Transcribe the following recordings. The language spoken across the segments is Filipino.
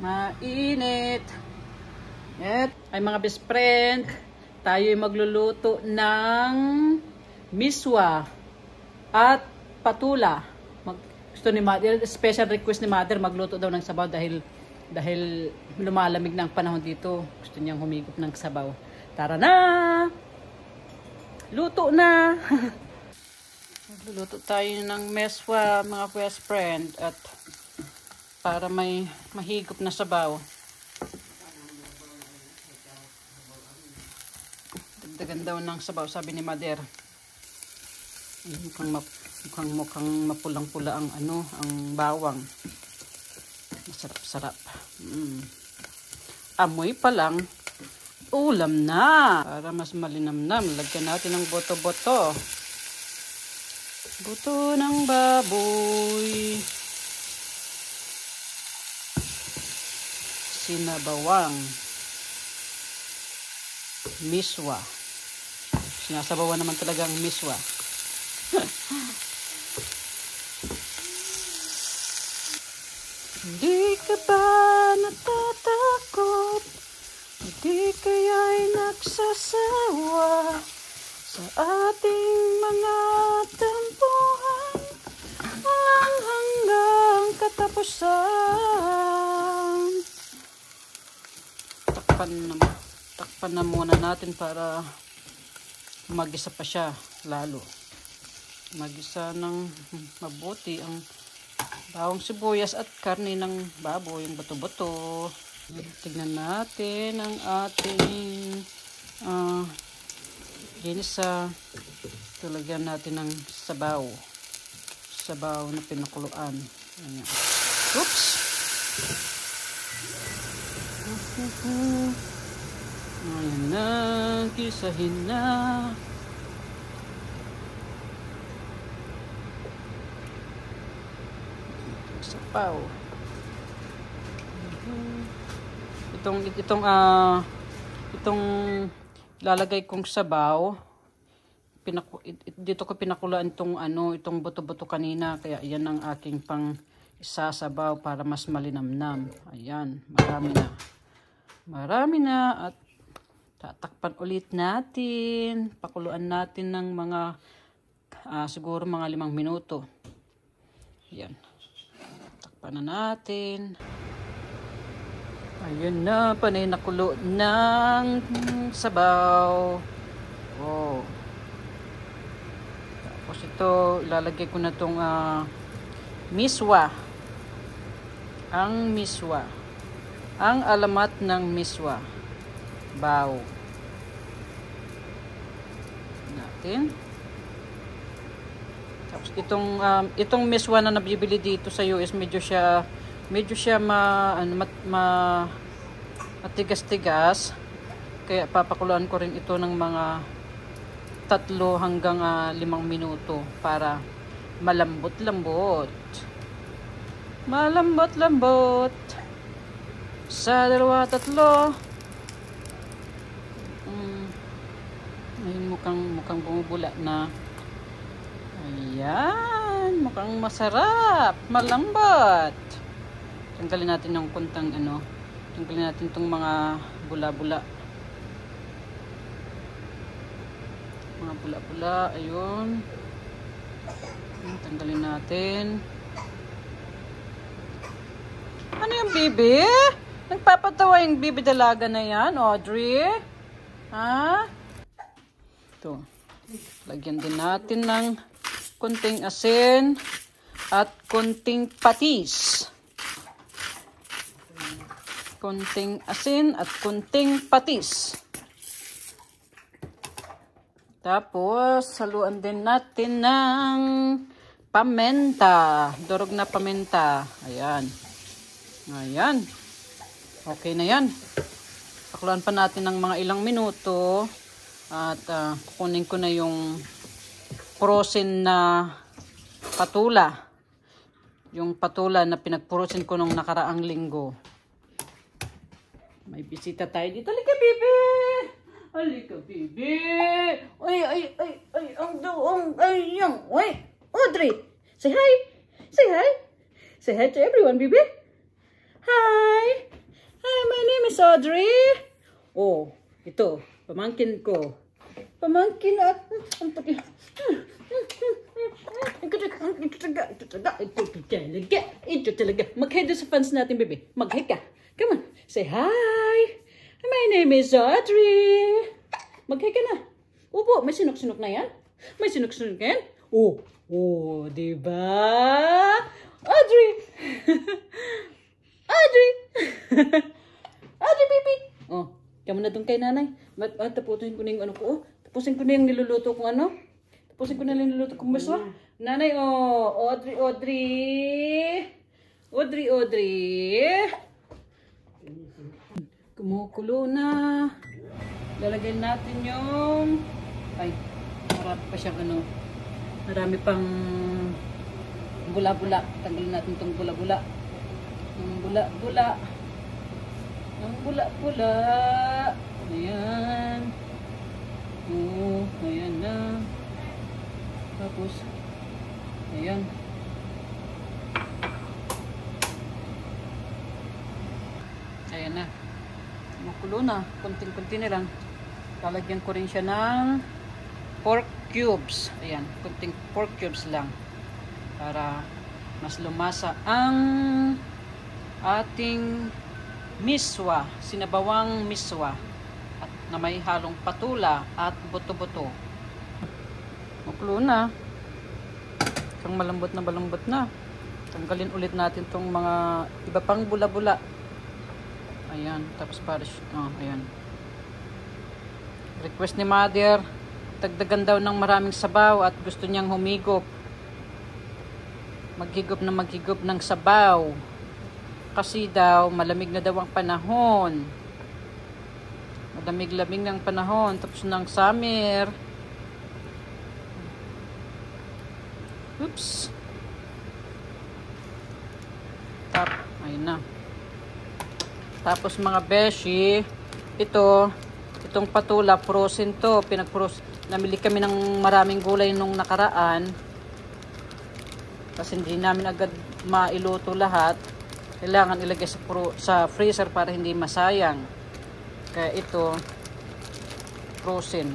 Mainit. At ay mga best friend, tayo ay magluluto ng miswa at patula. Gusto ni Mother, special request ni Mother, magluto daw ng sabaw dahil lumalamig na ang panahon dito. Gusto niyang humigop ng sabaw. Tara na! Luto na! Magluluto tayo ng miswa mga best friend at para may mahigop na sabaw. Dagdagan daw ng sabaw, sabi ni Mother. Mukhang mapulang-pula ang ang bawang. Masarap-sarap. Amoy pa lang, ulam na. Para mas malinamnam, lagyan natin ng boto-boto. Buto ng baboy. Sinabawang miswa. Sinasabawan naman talaga ang miswa. Hindi ka ba natatakot? Hindi kaya'y nagsasawa sa ating mga tampuhan walang hanggang katapusan. Takpan na muna natin para magisa pa siya lalo. Magisa ng mabuti ang bawang sibuyas at karne ng baboy, yung buto-buto. Tignan natin ang ating ginisa. Tulagyan natin ng sabaw. Sabaw na pinakuluan. Ayan. Oops! Ayan na, gisahin na. Sabaw. Itong lalagay kong sabaw, dito ko pinakulaan itong buto-buto kanina, kaya yan ang aking pang isasabaw para mas malinamnam. Ayan, marami na at tatakpan ulit natin. Pakuluan natin ng mga siguro mga 5 minuto. Ayan. Takpan na natin. Ayun na, panay nakulo ng sabaw. Oh. Tapos ito, ilalagay ko na itong miswa. Ang miswa. Ang alamat ng miswa. Baw. Natin. Tapos itong miswa na nabibili dito sa US, medyo siya matigas-tigas. Kaya papakuluan ko rin ito ng mga 3 hanggang 5 minuto para malambot-lambot. Malambot-lambot. Sa 2-3. Ayun, mukhang bumubula na. Ayan, mukhang masarap, malambot. Tanggalin natin ng kuntang tanggalin natin itong mga bula-bula. Mga bula-bula, ayun. Tanggalin natin. Ano yung bibi? Nagpapatawa yung bibi dalaga na yan, Audrey? Ha? Ito. Lagyan din natin ng kunting asin at kunting patis. Kunting asin at kunting patis. Tapos, haluan din natin ng pamenta. Durog na pamenta. Ayan. Ayan. Okay na yan. Pakuluan pa natin ng mga ilang minuto. At kukunin ko na yung frozen na patula. Yung patula na pinagpurusin ko nung nakaraang linggo. May bisita tayo dito. Halika, Bibi! Halika, Bibi! Ay, ang doong, ay, yung, ay, Audrey! Say hi! Say hi! Say hi to everyone, Bibi! Hi! Miss Audrey? Oh, ito. Pamangkin ko. Pamangkin at... Ito talaga. Mag-hi sa fans natin, baby. Mag-hi ka. Come on. Say hi. My name is Audrey. Mag-hi ka na. Upo, may sinok-sinok na yan. May sinok-sinok na yan. Oh, diba? Audrey. Audrey. Audrey, baby. Oh, kamo na doon kay nanay. Tapusin ko na yung ano ko. Tapusin ko na yung niluluto kong ano. Tapusin ko na yung niluluto kong miswa. Nanay, Audrey. Kumukulo na. Lalagyan natin yung... Ay, marami pa siyang ano. Marami pang bula-bula. Tanggalin natin itong bula-bula. Yung bula-bula. Yung bula-bula. Ayan. Ayan na. Tapos, ayan. Ayan na. Makulo na. Kunting-kunti na lang. Lalagyan ko rin siya ng pork cubes. Ayan. Kunting pork cubes lang. Para mas lumasa ang ating miswa. Sinabawang miswa. At na may halong patula at buto-buto. Makulo na. Isang malambot na. Tanggalin ulit natin tong mga iba pang bula-bula. Ayan, tapos para ayan. Request ni Mother, dagdagan daw ng maraming sabaw at gusto niyang humigop. Maghigop ng sabaw. Kasi daw, malamig na daw ang panahon. Malamig-lamig ng panahon. Tapos ng summer. Oops. Ayun na. Tapos mga beshi, itong patula, frozen to. Namili kami ng maraming gulay nung nakaraan. Kasi hindi namin agad mailuto lahat. Kailangan ilagay sa freezer para hindi masayang. Kaya ito, frozen.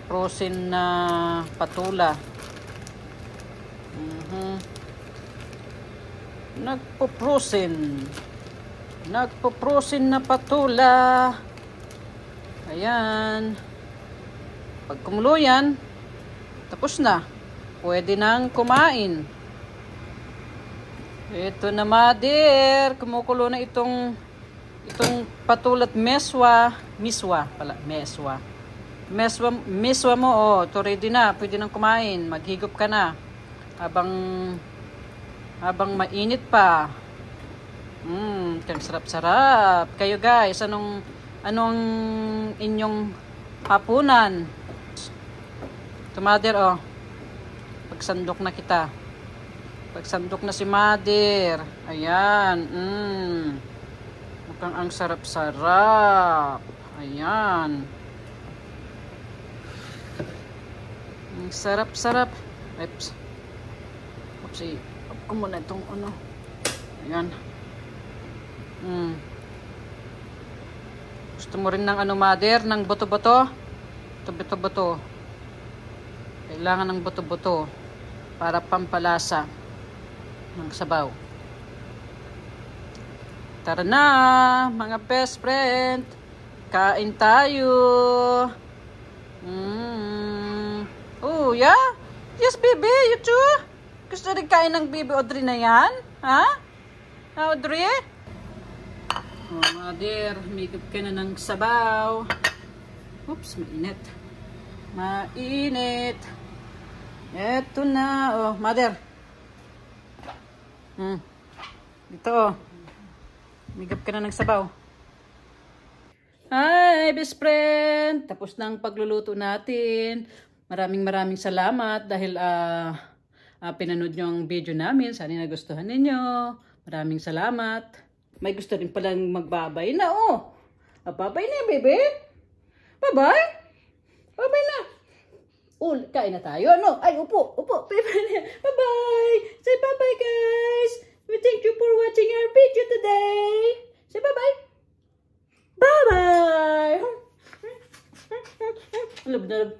Frozen na patula. Nagpo-frozen na patula. Ayan. Pag kumulo yan, tapos na. Pwede nang kumain. Ito na, Mother. Kumukulo na itong patulat meswa mo. Ito ready na. Pwede nang kumain. Maghigop ka na. Habang mainit pa. Sarap-sarap. Kayo guys, anong inyong hapunan? Ito, Mother, pagsandok na kita. Pagsandok na si Mother. Ayan. Mukhang ang sarap-sarap. Ayan. Ang sarap-sarap. Oops. Oopsie. Up ko muna itong ano. Ayan. Gusto mo rin ng ano, Mother? Ng buto-buto? Ito buto-buto. Kailangan ng buto-buto para pampalasa ng sabaw. Tara na, mga best friend. Kain tayo. Oh, yeah? Yes, baby. You too? Gusto rin kain ng baby Audrey na yan? Ha? Audrey? Oh, Mother, makeup ka na ng sabaw. Oops, mainit. Mainit. Eto na. Oh, Mother. Ito, makeup ka na ng sabaw. Hi, best friend. Tapos na ang pagluluto natin. Maraming salamat dahil pinanood nyo ang video namin. Sana nagustuhan ninyo. Maraming salamat. May gusto rin palang magbabay na, Babay na, baby. Bye-bye. Bye-bye na. Kain na tayo, ano? Ay, upo. Bye-bye. Say bye-bye, guys. We thank you for watching our video today. Say bye-bye. Lab na lab.